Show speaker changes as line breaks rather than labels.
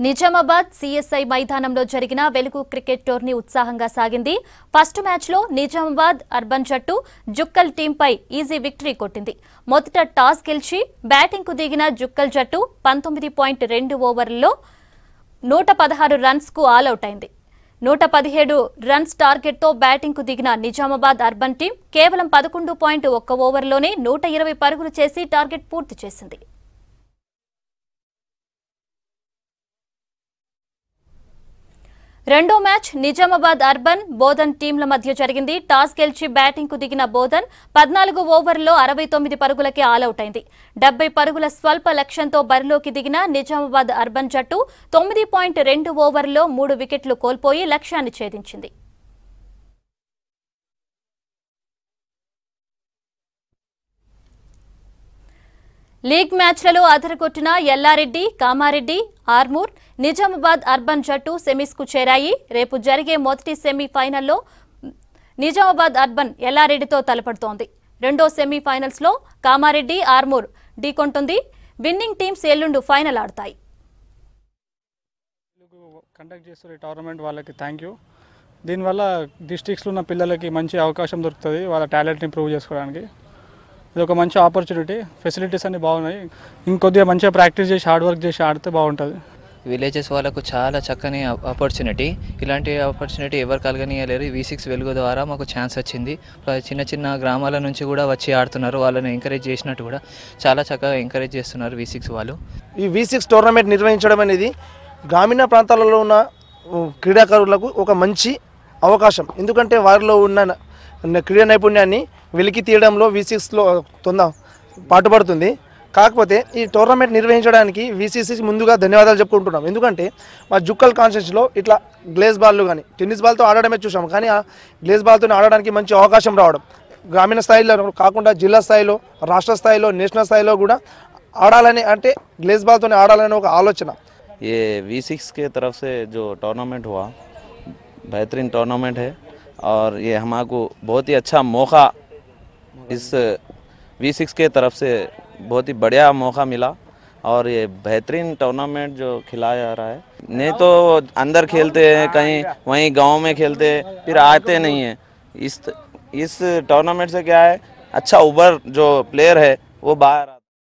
Nizamabad CSI మైదానంలో జరిగిన వెలుగు క్రికెట్ టోర్నీ ఉత్సాహంగా సాగింది. ఫస్ట్ మ్యాచ్లో నిజామాబాద్ అర్బన్ జట్టు జుక్కల్ టీంపై ఈజీ విక్టరీ కొట్టింది. మొదట టాస్ గెలిచి బ్యాటింగ్కు దిగిన జుక్కల్ జట్టు 19.2 ఓవర్లలో 116 రన్స్కు ఆలౌట్ అయింది. 117 రన్స్ టార్గెట్తో బ్యాటింగ్కు దిగిన నిజామాబాద్ అర్బన్ టీం కేవలం 11.1 ఓవర్లోనే 120 పరుగులు చేసి టార్గెట్ పూర్తి చేసింది. రెండో మ్యాచ్ నిజామాబాద్ అర్బన్ బోధన్ టీంల మధ్య జరిగింది. టాస్ గెలిచి బ్యాటింగ్కు దిగిన బోధన్ 14 ఓవర్లలో 69 పరుగులకి ఆలౌట్ అయింది. 70 పరుగుల స్వల్ప లక్ష్యంతో బరిలోకి దిగిన నిజామాబాద్ అర్బన్ జట్టు 9.2 ఓవర్లలో 3 వికెట్లు కోల్పోయి లక్ష్యాన్ని ఛేదించింది. లీగ్ మ్యాచ్లలో అదరగొట్టిన ఎల్లారెడ్డి, కామారెడ్డి, ఆర్మూర్, నిజామాబాద్ అర్బన్ జట్టు సెమీస్కు చేరాయి. రేపు జరిగే మొదటి సెమీఫైనల్లో నిజామాబాద్ అర్బన్ ఎల్లారెడ్డితో తలపడుతోంది. రెండో సెమీఫైనల్స్లో కామారెడ్డి, ఆర్మూర్ ఢీకొంటుంది. విన్నింగ్ టీమ్స్ ఎల్లుండి ఫైనల్ ఆడతాయి.
కండక్ట్ చేస్తున్న టోర్నమెంట్ వాళ్ళకి థ్యాంక్ యూ. దీనివల్ల డిస్ట్రిక్ట్స్లో ఉన్న పిల్లలకి మంచి అవకాశం దొరుకుతుంది వాళ్ళ టాలెంట్ని ఇంప్రూవ్ చేసుకోవడానికి. ఇది ఒక మంచి ఆపర్చునిటీ. ఫెసిలిటీస్ అన్నీ బాగున్నాయి. ఇంకొద్దిగా మంచిగా ప్రాక్టీస్ చేసి హార్డ్ వర్క్ చేసి ఆడితే బాగుంటుంది.
విలేజెస్ వాళ్ళకు చాలా చక్కని ఆపర్చునిటీ. ఇలాంటి ఆపర్చునిటీ ఎవరు కలగనియలేరు. V6 వెలుగు ద్వారా మాకు ఛాన్స్ వచ్చింది. చిన్న చిన్న గ్రామాల నుంచి కూడా వచ్చి ఆడుతున్నారు. వాళ్ళని ఎంకరేజ్ చేసినట్టు కూడా చాలా చక్కగా ఎంకరేజ్ చేస్తున్నారు V6 వాళ్ళు.
ఈ V6 టోర్నమెంట్ నిర్వహించడం అనేది గ్రామీణ ప్రాంతాలలో ఉన్న క్రీడాకారులకు ఒక మంచి అవకాశం. ఎందుకంటే వారిలో ఉన్న క్రీడా నైపుణ్యాన్ని వెలికి తీయడంలో V6లో పాటుపడుతుంది. కాకపోతే ఈ టోర్నమెంట్ నిర్వహించడానికి VCC ముందుగా ధన్యవాదాలు చెప్పుకుంటున్నాం. ఎందుకంటే మా జుక్కల్ కాన్స్టిట్యూన్సీలో ఇట్లా గ్లేస్ బాల్లు కానీ టెన్నిస్ బాల్తో ఆడడమే చూసాం, కానీ ఆ గ్లేస్ బాల్తో ఆడడానికి మంచి అవకాశం రావడం, గ్రామీణ స్థాయిలో కాకుండా జిల్లా స్థాయిలో, రాష్ట్ర స్థాయిలో, నేషనల్ స్థాయిలో కూడా ఆడాలని, అంటే గ్లేస్ బాల్తో ఆడాలనే ఒక ఆలోచన.
ये V6 के तरफ से जो टूर्नामेंट हुआ बेहतरीन टूर्नामेंट है और ये हमको बहुत ही अच्छा मौका, इस V6 के तरफ से बहुत ही बढ़िया मौका मिला और ये बेहतरीन टूर्नामेंट जो खिलाया जा रहा है. नहीं तो अंदर खेलते हैं कहीं, वहीं गांव में खेलते फिर आते नहीं हैं. इस टूर्नामेंट से क्या है, अच्छा उभर जो प्लेयर है वो बाहर